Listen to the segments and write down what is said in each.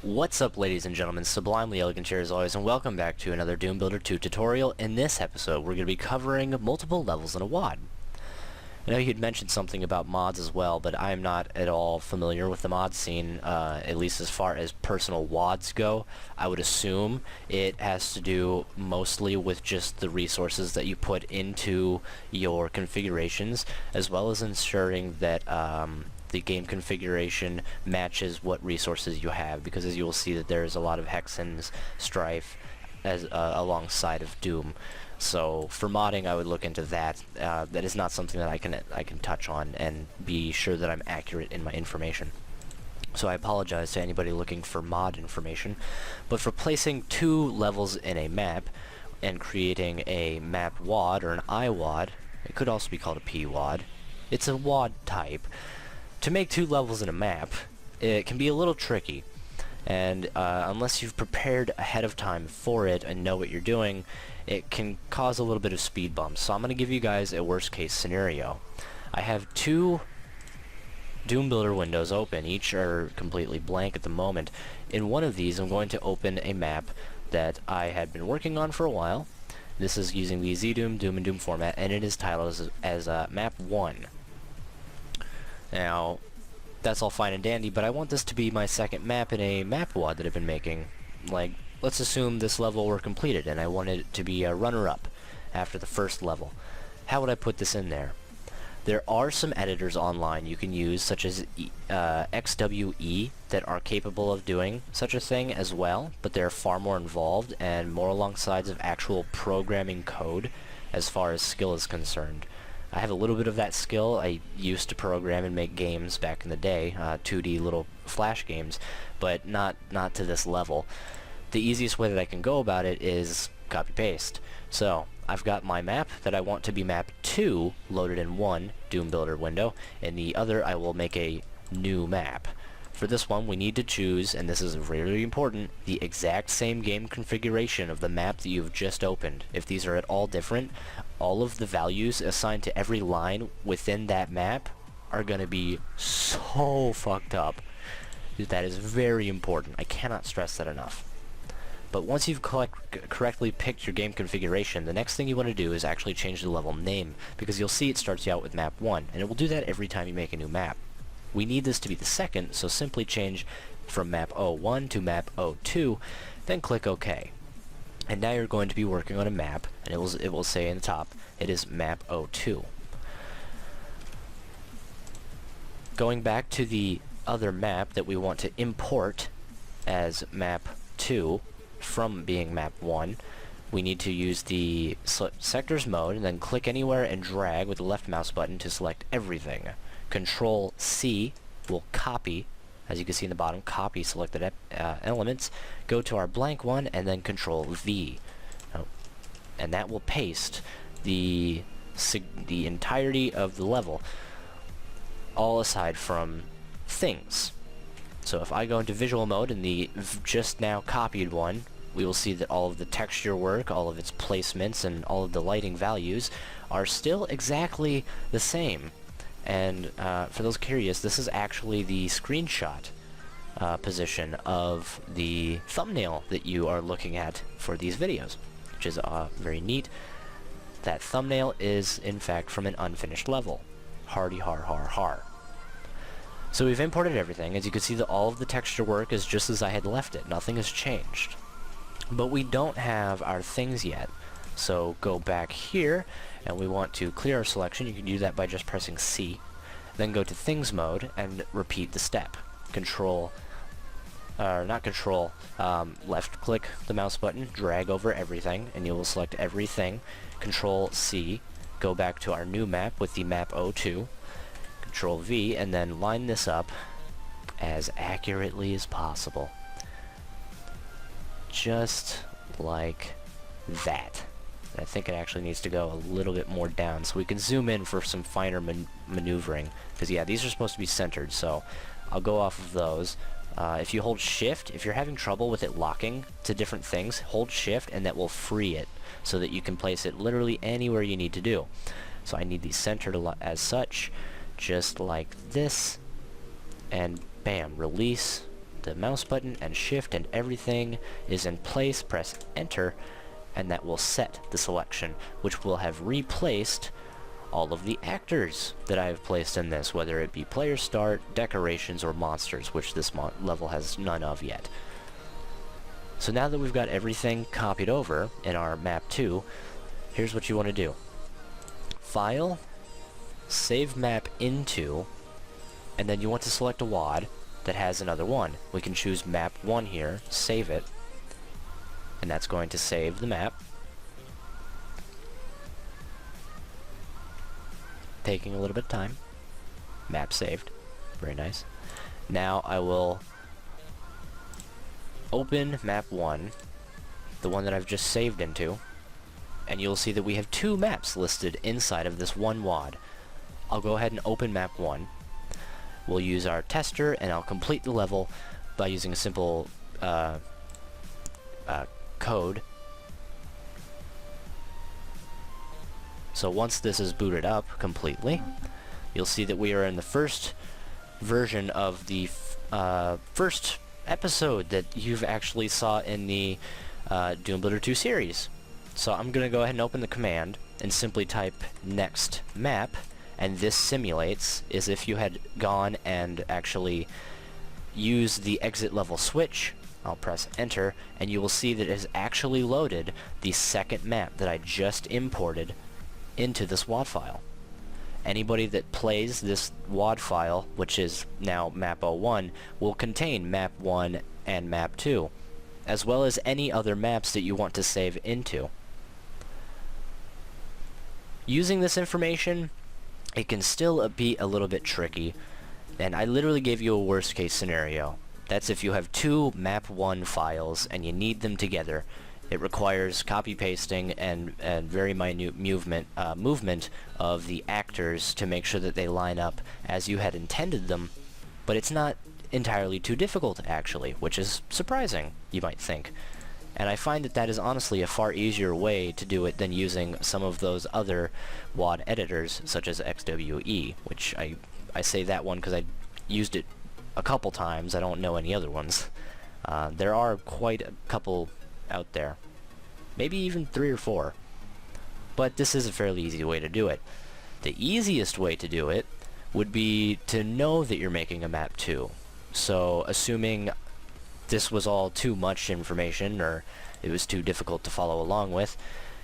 What's up, ladies and gentlemen? Sublimely Elegant here as always, and welcome back to another Doom Builder 2 tutorial. In this episode, we're going to be covering multiple levels in a WAD. I know you'd mentioned something about mods as well, but I'm not at all familiar with the mod scene, at least as far as personal WADs go. I would assume it has to do mostly with just the resources that you put into your configurations, as well as ensuring that the game configuration matches what resources you have, because as you will see that there is a lot of Hexen's strife as alongside of Doom. So for modding, I would look into that. That is not something that I can touch on and be sure that I'm accurate in my information. So I apologize to anybody looking for mod information. But for placing two levels in a map and creating a map WAD or an iWAD, it could also be called a PWAD. It's a WAD type. To make two levels in a map, it can be a little tricky. And unless you've prepared ahead of time for it and know what you're doing, it can cause a little bit of speed bumps. So I'm going to give you guys a worst case scenario. I have two Doom Builder windows open. Each are completely blank at the moment. In one of these, I'm going to open a map that I had been working on for a while. This is using the ZDoom, Doom, and Doom format, and it is titled as Map 1. Now, that's all fine and dandy, but I want this to be my second map in a map WAD that I've been making. Like, let's assume this level were completed and I wanted it to be a runner-up after the first level. How would I put this in there? There are some editors online you can use, such as XWE, that are capable of doing such a thing as well, but they're far more involved and more along sides of actual programming code as far as skill is concerned. I have a little bit of that skill. I used to program and make games back in the day, 2D little flash games, but not to this level. The easiest way that I can go about it is copy-paste. So, I've got my map that I want to be map 2 loaded in one Doom Builder window, and the other I will make a new map. For this one, we need to choose, and this is really important, the exact same game configuration of the map that you've just opened. If these are at all different, all of the values assigned to every line within that map are going to be so fucked up. That is very important. I cannot stress that enough. But once you've correctly picked your game configuration, the next thing you want to do is actually change the level name, because you'll see it starts you out with map 1, and it will do that every time you make a new map. We need this to be the second, so simply change from map 01 to map 02, then click OK. And now you're going to be working on a map, and it will say in the top, it is map 02. Going back to the other map that we want to import as map 2 from being map 1, we need to use the sectors mode, and then click anywhere and drag with the left mouse button to select everything. Control C will copy, as you can see in the bottom, copy selected elements, go to our blank one, and then Control V. And that will paste the entirety of the level, all aside from things. So if I go into visual mode in the just now copied one, we will see that all of the texture work, all of its placements, and all of the lighting values are still exactly the same. And for those curious, this is actually the screenshot position of the thumbnail that you are looking at for these videos, which is very neat. That thumbnail is, in fact, from an unfinished level. Hardy har har har. So we've imported everything. As you can see, that all of the texture work is just as I had left it. Nothing has changed. But we don't have our things yet. So go back here, and we want to clear our selection. You can do that by just pressing C. Then go to Things mode and repeat the step. Left click the mouse button, drag over everything, and you will select everything. Control C, go back to our new map with the map 02. Control V, and then line this up as accurately as possible. Just like that. I think it actually needs to go a little bit more down so we can zoom in for some finer maneuvering, because yeah, these are supposed to be centered, so I'll go off of those. If you hold shift, if you're having trouble with it locking to different things, hold shift and that will free it so that you can place it literally anywhere you need to do. So I need these centered as such, just like this, and bam, release, the mouse button and shift and everything is in place, press enter, and that will set the selection, which will have replaced all of the actors that I have placed in this, whether it be player start, decorations, or monsters, which this level has none of yet. So now that we've got everything copied over in our map 2, here's what you want to do. File, save map into, and then you want to select a WAD that has another one. We can choose map 1 here, save it, and that's going to save the map. Taking a little bit of time. Map saved. Very nice. Now I will open map 1, the one that I've just saved into, and you'll see that we have 2 maps listed inside of this one WAD. I'll go ahead and open map 1. We'll use our tester, and I'll complete the level by using a simple code. So once this is booted up completely, you'll see that we are in the first version of the first episode that you've actually saw in the Doom Builder 2 series. So I'm going to go ahead and open the command and simply type next map, and this simulates as if you had gone and actually used the exit level switch. I'll press enter, and you will see that it has actually loaded the second map that I just imported into this WAD file. Anybody that plays this WAD file, which is now map 01, will contain map 1 and map 2, as well as any other maps that you want to save into. Using this information, it can still be a little bit tricky, and I literally gave you a worst case scenario. That's if you have 2 map 1 files and you need them together. It requires copy-pasting and very minute movement of the actors to make sure that they line up as you had intended them, but it's not entirely too difficult, actually, which is surprising, you might think. And I find that that is honestly a far easier way to do it than using some of those other WAD editors, such as XWE, which I say that one because I used it a couple times. I don't know any other ones. There are quite a couple out there. Maybe even 3 or 4. But this is a fairly easy way to do it. The easiest way to do it would be to know that you're making a map 2. So, assuming this was all too much information, or it was too difficult to follow along with,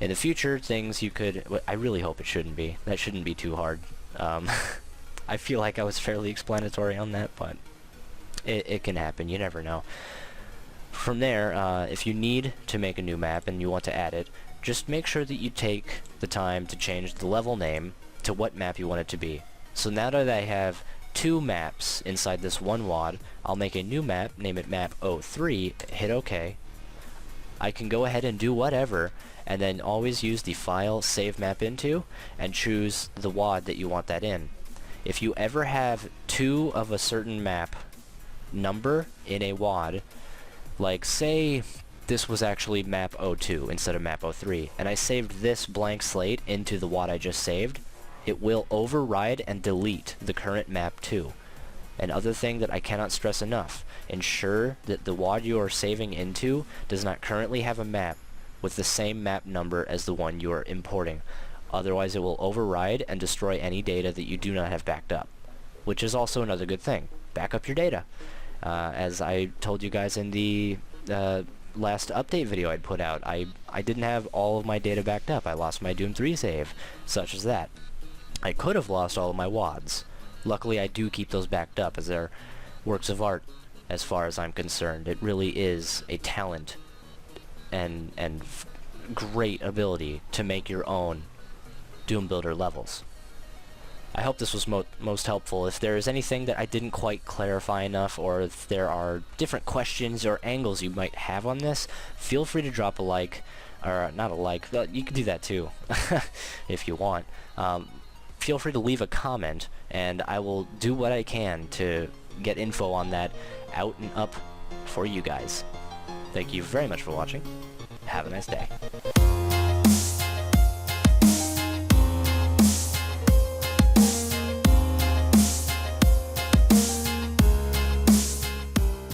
in the future, things you could... I really hope it shouldn't be. That shouldn't be too hard. I feel like I was fairly explanatory on that, but it can happen. You never know. From there, if you need to make a new map and you want to add it, just make sure that you take the time to change the level name to what map you want it to be. So now that I have 2 maps inside this one WAD, I'll make a new map, name it map 03, hit OK. I can go ahead and do whatever, and then always use the file save map into, and choose the WAD that you want that in. If you ever have 2 of a certain map number in a WAD, like say this was actually map 02 instead of map 03, and I saved this blank slate into the WAD I just saved, it will override and delete the current map 2. Another thing that I cannot stress enough, ensure that the WAD you are saving into does not currently have a map with the same map number as the one you are importing. Otherwise it will override and destroy any data that you do not have backed up, which is also another good thing. Back up your data. As I told you guys in the last update video I'd put out, I didn't have all of my data backed up. I lost my Doom 3 save, such as that. I could have lost all of my WADs. Luckily I do keep those backed up, as they're works of art as far as I'm concerned. It really is a talent and great ability to make your own Doom Builder levels. I hope this was most helpful. If there is anything that I didn't quite clarify enough, or if there are different questions or angles you might have on this, feel free to drop a like, or not a like, but you can do that too, if you want. Feel free to leave a comment, and I will do what I can to get info on that out and up for you guys. Thank you very much for watching. Have a nice day.